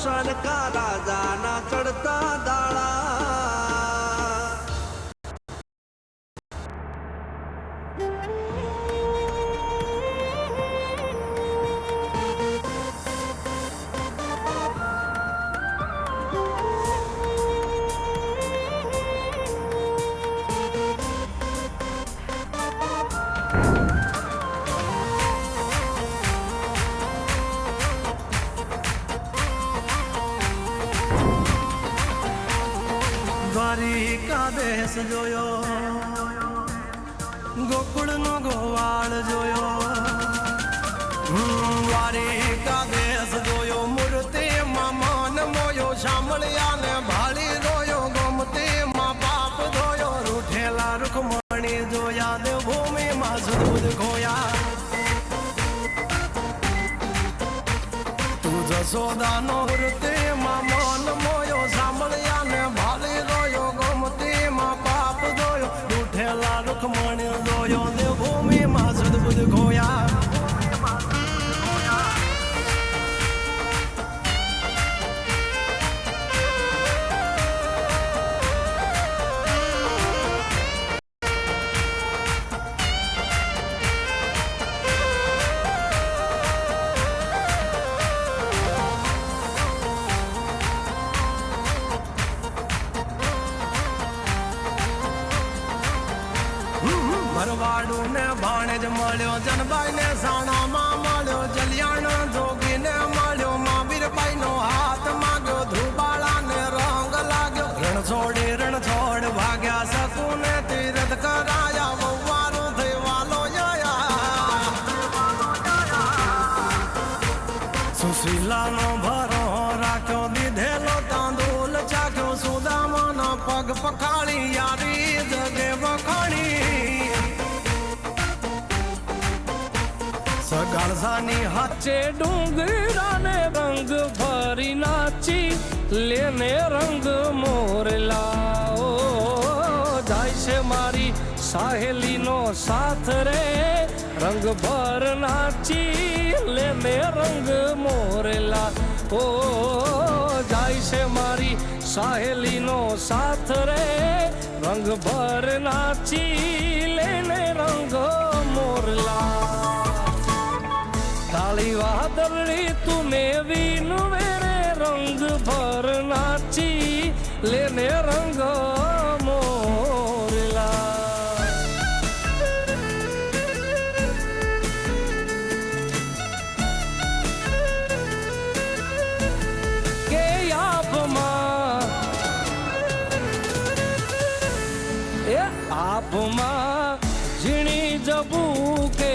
रोशन का राजा ना चढ़ता दाड़ा। દ્વારિકા દેશ જોયો, ગોકુળ નો ગોવાળ જોયો, દ્વારિકા દેશ જોયો, મૂર્તિ માં મન મોયો, સાંભળ્યા ને ભાળી જોયો, ગમતી માં પાપ જોયો, રૂઠેલા રૂખમણી જોયા, દેવભૂમિ માં સુદૂધ ખોયા, તું જશોદાનો મૂર્તિ માં મન મોયો, સાંભળ્યા ને ભાળી જોયો, ગમતી માં પાપ જોયો, રૂઠેલા રૂખમણી જોયો, દેવભૂમિ માં સુદૂધ ખોયા. ભરવાડું ને ભાણેજ મળ્યો, જનબાઈ ને સાણામાં મળ્યો, જલિયાણ જોગી ને મળ્યો, મહાવીરભાઈ નો હાથ માગ્યો, ધ્રુબાળા ને રંગ લાગ્યો, રણ છોડી રણ છોડ ભાગ્યા, શકું ને તીરથ કરાયા, વવારું થઈ વાલો સુશીલા નો ભરો રાખ્યો, દીધેલો તાંદુલ ચાખ્યો, સુદામાના પગ પખાળી, યારી જગે વખાણી, સગાળસાની હાચે ડુંગરાને રંગ ભરી નાચી, લેને રંગ મોરલા. ઓ જાય છે મારી સાહેલીનો સાથ રે, રંગ ભર નાચી, લેને રંગ મોરલા. ઓ જાય છે મારી સાહેલીનો સાથ રે, રંગ ભર નાચી, લેને રંગ મોરલા. કાળી વાદળી તુને વીનું વેરે, રંગ ભર નાચી, લેને રંગ મોરલા. કે આપમાં એ આપમાં ઝીણી જબુ કે